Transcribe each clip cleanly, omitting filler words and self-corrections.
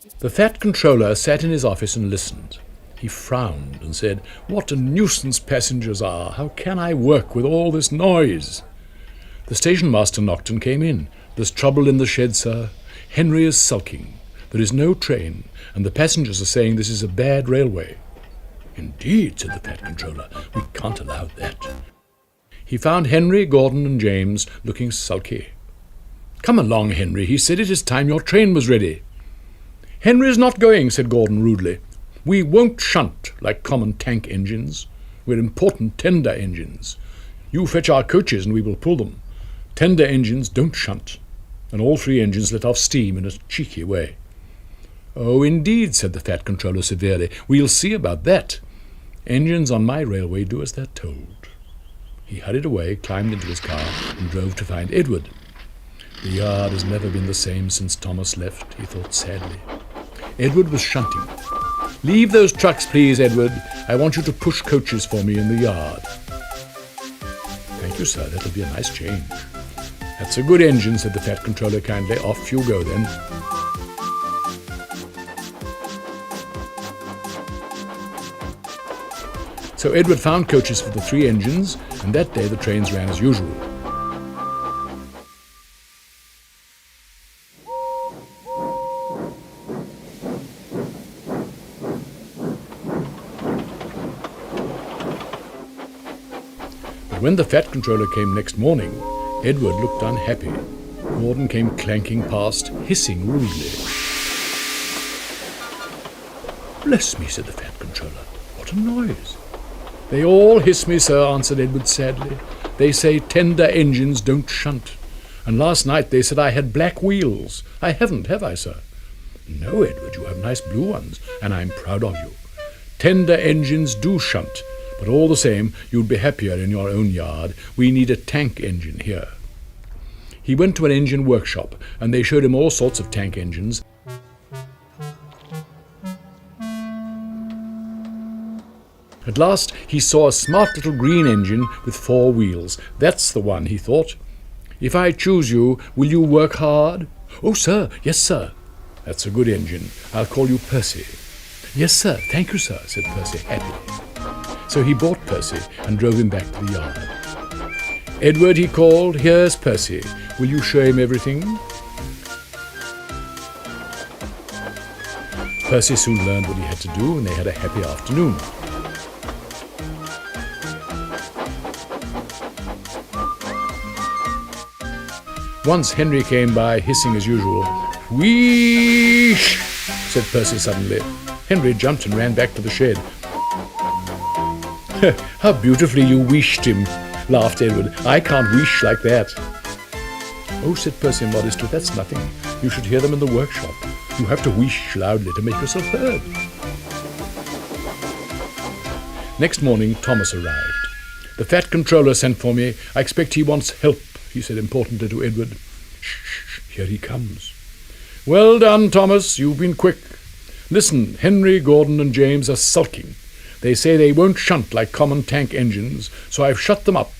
The Fat Controller sat in his office and listened. He frowned and said, "What a nuisance passengers are! How can I work with all this noise?" The station master knocked and came in. "There's trouble in the shed, sir. Henry is sulking. There is no train, and the passengers are saying this is a bad railway." "Indeed," said the Fat Controller, "we can't allow that." He found Henry, Gordon, and James looking sulky. "Come along, Henry," he said. "It is time your train was ready." "Henry is not going," said Gordon rudely. "We won't shunt like common tank engines. We're important tender engines. You fetch our coaches and we will pull them. Tender engines don't shunt." And all three engines let off steam in a cheeky way. "Oh, indeed," said the Fat Controller severely. "We'll see about that. Engines on my railway do as they're told." He hurried away, climbed into his car, and drove to find Edward. The yard has never been the same since Thomas left, he thought sadly. Edward was shunting. "Leave those trucks, please, Edward. I want you to push coaches for me in the yard." "Thank you, sir. That'll be a nice change." "That's a good engine," said the Fat Controller kindly. "Off you go, then." So Edward found coaches for the three engines, and that day the trains ran as usual. But when the Fat Controller came next morning, Edward looked unhappy. Gordon came clanking past, hissing rudely. "Bless me," said the Fat Controller. "What a noise!" "They all hiss me, sir," answered Edward sadly. "They say tender engines don't shunt. And last night they said I had black wheels. I haven't, have I, sir?" "No, Edward, you have nice blue ones, and I'm proud of you. Tender engines do shunt, but all the same, you'd be happier in your own yard. We need a tank engine here." He went to an engine workshop, and they showed him all sorts of tank engines. At last he saw a smart little green engine with 4 wheels. "That's the one," he thought. "If I choose you, will you work hard?" "Oh, sir, yes, sir." "That's a good engine. I'll call you Percy." "Yes, sir, thank you, sir," said Percy happily. So he bought Percy and drove him back to the yard. "Edward," he called, "here's Percy. Will you show him everything?" Percy soon learned what he had to do, and they had a happy afternoon. Once Henry came by, hissing as usual. "Wheesh!" said Percy suddenly. Henry jumped and ran back to the shed. "How beautifully you wheeshed him," laughed Edward. "I can't wheesh like that." "Oh," said Percy modestly, "that's nothing. You should hear them in the workshop. You have to wheesh loudly to make yourself heard." Next morning, Thomas arrived. "The Fat Controller sent for me. I expect he wants help," he said importantly to Edward. "Shh, here he comes." "Well done, Thomas. You've been quick. Listen, Henry, Gordon, and James are sulking. They say they won't shunt like common tank engines, so I've shut them up,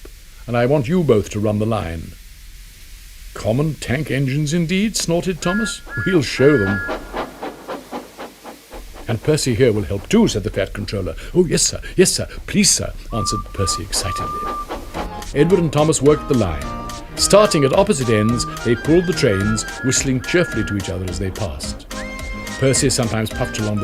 and I want you both to run the line." "Common tank engines, indeed?" snorted Thomas. "We'll show them." "And Percy here will help too," said the Fat Controller. "Oh, yes, sir, please, sir," answered Percy excitedly. Edward and Thomas worked the line. Starting at opposite ends, they pulled the trains, whistling cheerfully to each other as they passed. Percy sometimes puffed along the